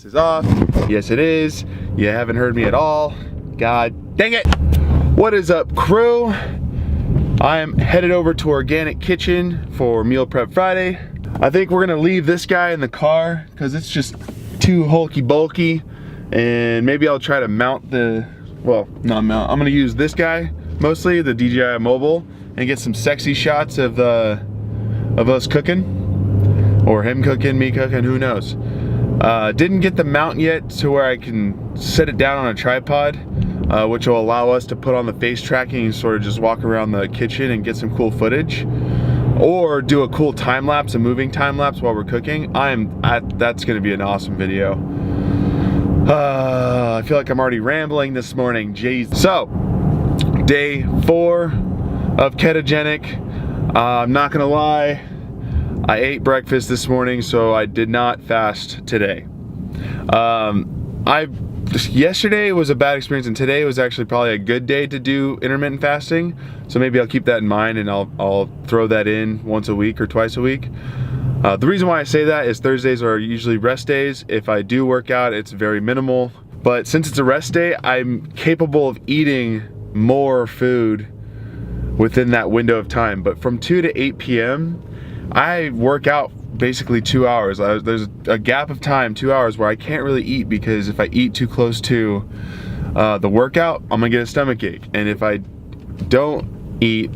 this is off. Yes, it is. You haven't heard me at all. God dang it. What is up, crew? I am headed over to Organic Kitchen for Meal Prep Friday. I think we're gonna leave this guy in the car because it's just too hulky bulky, and maybe I'll try to mount the, well, not mount, I'm gonna use this guy, mostly the DJI Mobile, and get some sexy shots of us cooking, or him cooking, me cooking, who knows. Didn't get the mount yet to where I can set it down on a tripod, which will allow us to put on the face tracking and sort of just walk around the kitchen and get some cool footage, or do a cool time lapse, a moving time lapse while we're cooking. That's gonna be an awesome video. I feel like I'm already rambling this morning, jeez. So, day 4 of ketogenic. I'm not gonna lie, I ate breakfast this morning, so I did not fast today. Yesterday was a bad experience, and today was actually probably a good day to do intermittent fasting. So maybe I'll keep that in mind, and I'll throw that in once a week or twice a week. The reason why I say that is Thursdays are usually rest days. If I do work out, it's very minimal. But since it's a rest day, I'm capable of eating more food within that window of time. But from 2 to 8 p.m., I work out basically 2 hours. There's a gap of time, 2 hours, where I can't really eat, because if I eat too close to the workout, I'm gonna get a stomach ache. And if I don't eat,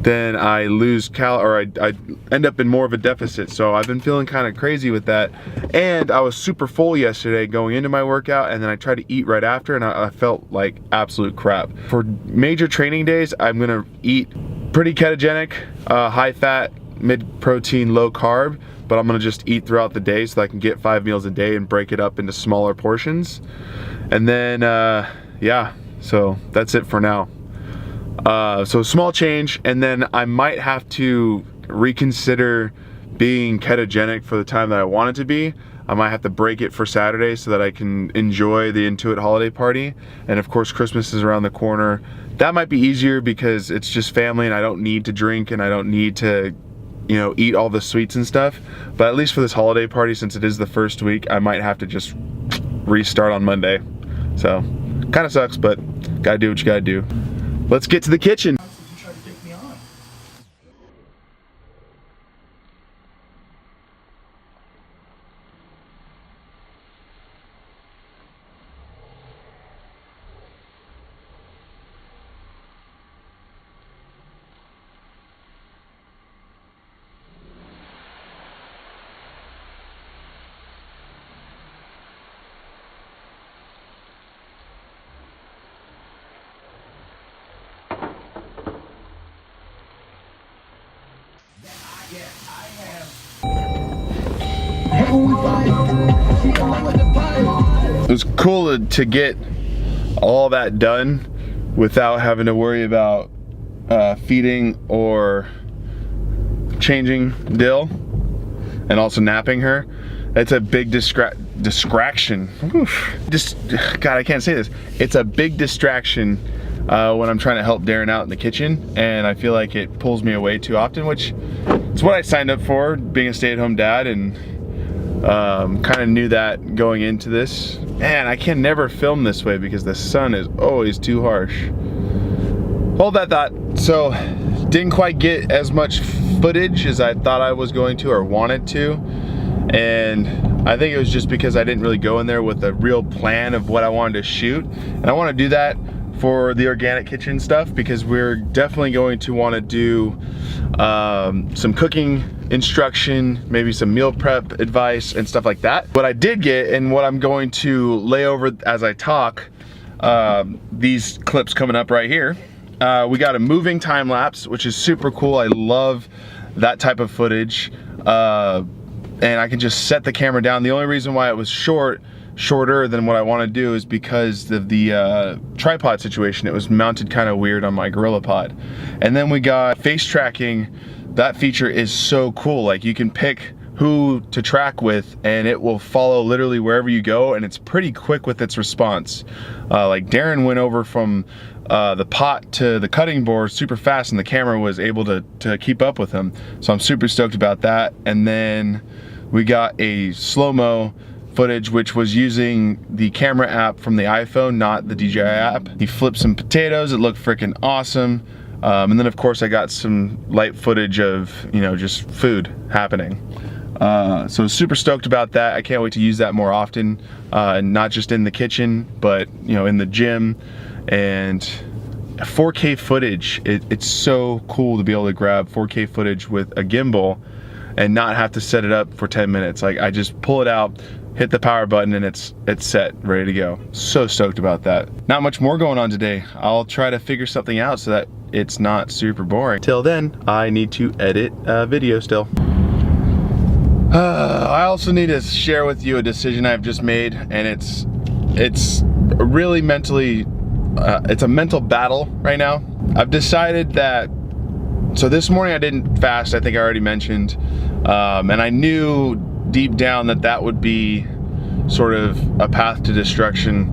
then I lose I end up in more of a deficit. So I've been feeling kind of crazy with that. And I was super full yesterday going into my workout, and then I tried to eat right after, and I felt like absolute crap. For major training days, I'm gonna eat pretty ketogenic, high fat, mid-protein, low-carb, but I'm gonna just eat throughout the day so that I can get 5 meals a day and break it up into smaller portions. And then, yeah, so that's it for now. So small change, and then I might have to reconsider being ketogenic for the time that I want it to be. I might have to break it for Saturday so that I can enjoy the Intuit holiday party. And of course, Christmas is around the corner. That might be easier because it's just family, and I don't need to drink, and I don't need to, you know, eat all the sweets and stuff. But at least for this holiday party, since it is the first week, I might have to just restart on Monday. So, kind of sucks, but gotta do what you gotta do. Let's get to the kitchen. It was cool to get all that done without having to worry about feeding or changing Dill, and also napping her. It's a big distraction. God, I can't say this. It's a big distraction when I'm trying to help Darren out in the kitchen, and I feel like it pulls me away too often, which it's what I signed up for, being a stay-at-home dad, and kind of knew that going into this. Man, I can never film this way because the sun is always too harsh. Hold that thought. So, didn't quite get as much footage as I thought I was going to or wanted to. And I think it was just because I didn't really go in there with a real plan of what I wanted to shoot. And I want to do that for the Organic Kitchen stuff, because we're definitely going to want to do some cooking instruction, maybe some meal prep advice and stuff like that. What I did get, and what I'm going to lay over as I talk, these clips coming up right here. We got a moving time lapse, which is super cool. I love that type of footage. And I can just set the camera down. The only reason why it was shorter than what I want to do is because of the tripod situation. It was mounted kind of weird on my GorillaPod. And then we got face tracking. That feature is so cool. Like, you can pick who to track with, and it will follow literally wherever you go, and it's pretty quick with its response. Like, Darren went over from the pot to the cutting board super fast, and the camera was able to keep up with him. So I'm super stoked about that. And then we got a slo-mo footage, which was using the camera app from the iPhone, not the DJI app. He flipped some potatoes, it looked freaking awesome. And then of course I got some light footage of, you know, just food happening. So super stoked about that. I can't wait to use that more often, not just in the kitchen, but you know, in the gym. And 4K footage, it's so cool to be able to grab 4K footage with a gimbal and not have to set it up for 10 minutes. Like I just pull it out, hit the power button, and it's set, ready to go. So stoked about that. Not much more going on today. I'll try to figure something out so that it's not super boring. Till then, I need to edit a video still. I also need to share with you a decision I've just made, and it's really mentally, it's a mental battle right now. I've decided that, so this morning I didn't fast, I think I already mentioned, and I knew deep down that that would be sort of a path to destruction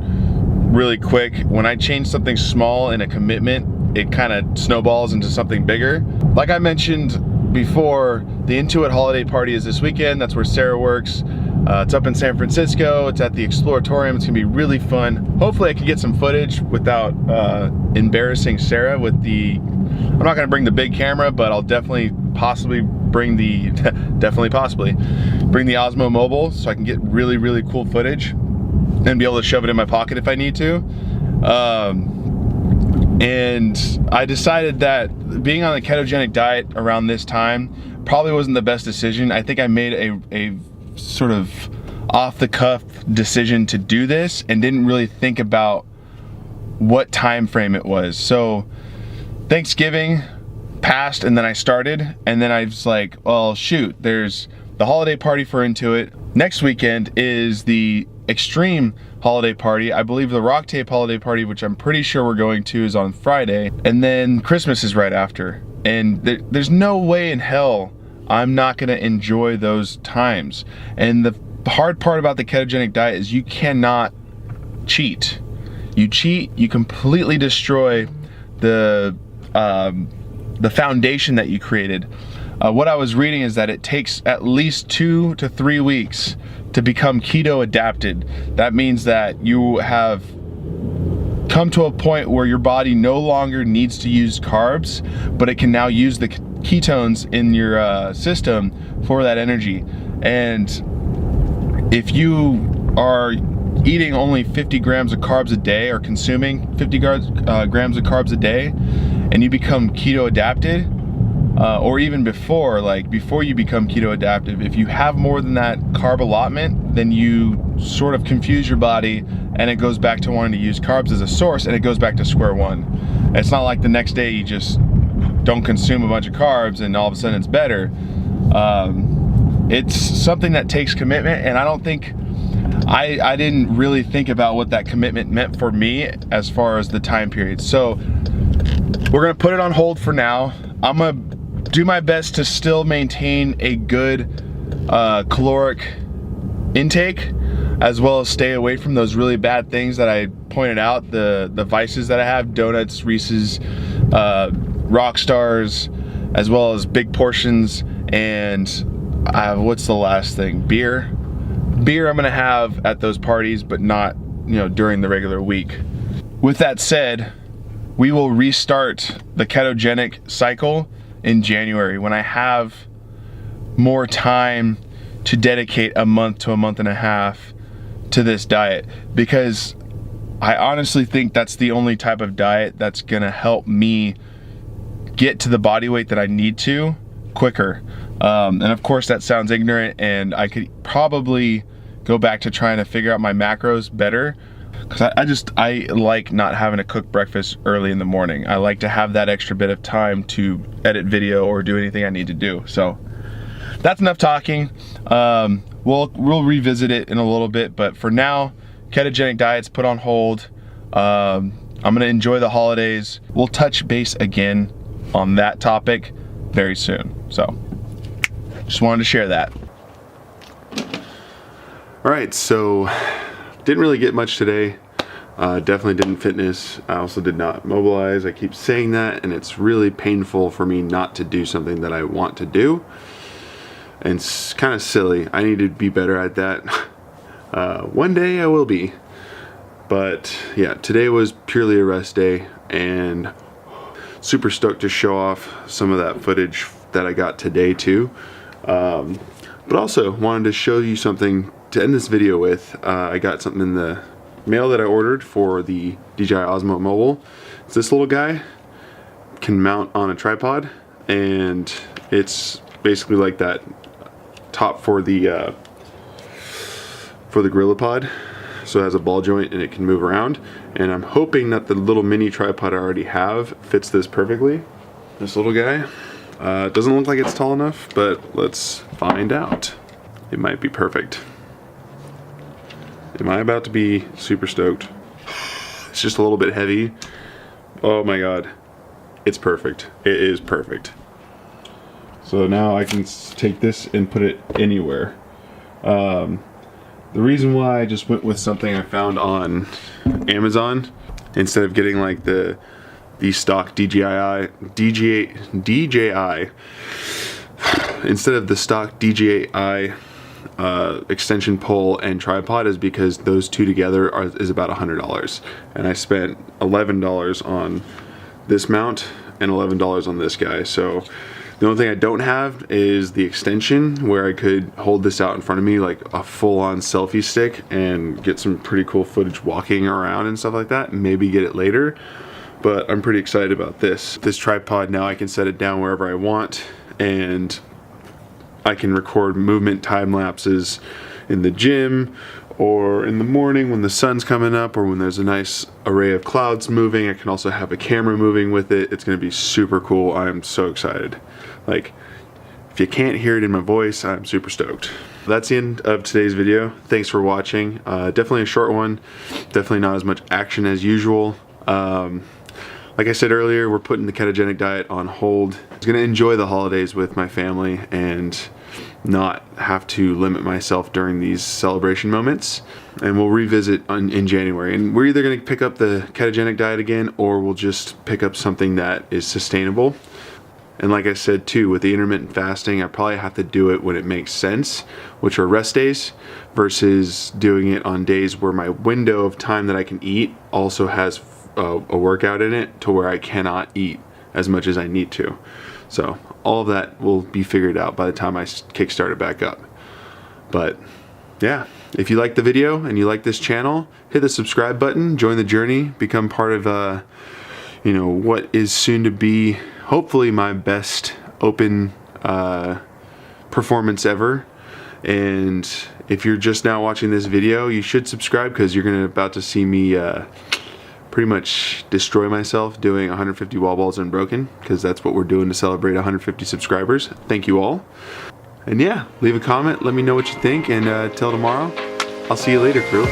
really quick. When I change something small in a commitment, it kind of snowballs into something bigger. Like I mentioned before, the Intuit holiday party is this weekend. That's where Sarah works. It's up in San Francisco. It's at the Exploratorium. It's gonna be really fun. Hopefully I can get some footage without embarrassing Sarah with the, I'm not gonna bring the big camera, but I'll definitely possibly bring the, bring the Osmo Mobile so I can get really, really cool footage and be able to shove it in my pocket if I need to. And I decided that being on a ketogenic diet around this time probably wasn't the best decision. I think I made a sort of off-the-cuff decision to do this and didn't really think about what time frame it was. So Thanksgiving passed and then I started, and then I was like, well shoot, there's the holiday party for Intuit. Next weekend is the Extreme holiday party. I believe the Rock Tape holiday party, which I'm pretty sure we're going to, is on Friday, and then Christmas is right after. And there's no way in hell I'm not gonna enjoy those times. And the hard part about the ketogenic diet is you cannot cheat. You cheat, you completely destroy the foundation that you created. What I was reading is that it takes at least 2 to 3 weeks to become keto adapted. That means that you have come to a point where your body no longer needs to use carbs, but it can now use the ketones in your system for that energy. And if you are eating only 50 grams of carbs a day, or consuming 50 grams of carbs a day, and you become keto adapted, or even before, like before you become keto adaptive, if you have more than that carb allotment, then you sort of confuse your body and it goes back to wanting to use carbs as a source, and it goes back to square one. It's not like the next day you just don't consume a bunch of carbs and all of a sudden it's better. It's something that takes commitment, and I don't think, I didn't really think about what that commitment meant for me as far as the time period. So we're gonna put it on hold for now. I'm gonna do my best to still maintain a good caloric intake, as well as stay away from those really bad things that I pointed out, the vices that I have: donuts, Reese's, rock stars, as well as big portions, and what's the last thing? Beer I'm gonna have at those parties, but not, you know, during the regular week. With that said, we will restart the ketogenic cycle in January when I have more time to dedicate a month to a month and a half to this diet, because I honestly think that's the only type of diet that's gonna help me get to the body weight that I need to quicker. And of course that sounds ignorant, and I could probably go back to trying to figure out my macros better, because I like not having to cook breakfast early in the morning. I like to have that extra bit of time to edit video or do anything I need to do. So that's enough talking. We'll revisit it in a little bit, but for now, ketogenic diet's put on hold. I'm gonna enjoy the holidays. We'll touch base again on that topic very soon. So just wanted to share that. All right, so didn't really get much today. Definitely didn't fitness. I also did not mobilize. I keep saying that, and it's really painful for me not to do something that I want to do. And it's kind of silly. I need to be better at that. One day I will be. But yeah, today was purely a rest day, and super stoked to show off some of that footage that I got today too. But also wanted to show you something to end this video with. I got something in the mail that I ordered for the DJI Osmo Mobile. It's this little guy, can mount on a tripod, and it's basically like that top for the GorillaPod. So it has a ball joint and it can move around, and I'm hoping that the little mini tripod I already have fits this perfectly. This little guy doesn't look like it's tall enough, but let's find out. It might be perfect. Am I about to be super stoked? It's just a little bit heavy. Oh my god, it's perfect. It is perfect. So now I can take this and put it anywhere. The reason why I just went with something I found on Amazon instead of getting like the stock DJI instead of the stock DJI extension pole and tripod is because those two together is about $100, and I spent $11 on this mount and $11 on this guy. So the only thing I don't have is the extension where I could hold this out in front of me like a full-on selfie stick and get some pretty cool footage walking around and stuff like that. Maybe get it later, but I'm pretty excited about this. This tripod, now I can set it down wherever I want, and I can record movement time lapses in the gym or in the morning when the sun's coming up, or when there's a nice array of clouds moving. I can also have a camera moving with it. It's gonna be super cool. I'm so excited. Like, if you can't hear it in my voice, I'm super stoked. That's the end of today's video. Thanks for watching. Definitely a short one. Definitely not as much action as usual. Like I said earlier, we're putting the ketogenic diet on hold. I was gonna enjoy the holidays with my family and not have to limit myself during these celebration moments. And we'll revisit in January. And we're either gonna pick up the ketogenic diet again, or we'll just pick up something that is sustainable. And like I said too, with the intermittent fasting, I probably have to do it when it makes sense, which are rest days, versus doing it on days where my window of time that I can eat also has a workout in it, to where I cannot eat as much as I need to. So all of that will be figured out by the time I kickstart it back up. But yeah, if you like the video and you like this channel, hit the subscribe button, join the journey, become part of you know, what is soon to be hopefully my best open performance ever. And if you're just now watching this video, you should subscribe, because you're about to see me pretty much destroy myself doing 150 wall balls unbroken, because that's what we're doing to celebrate 150 subscribers. Thank you all. And yeah, leave a comment, let me know what you think, and till tomorrow, I'll see you later, crew.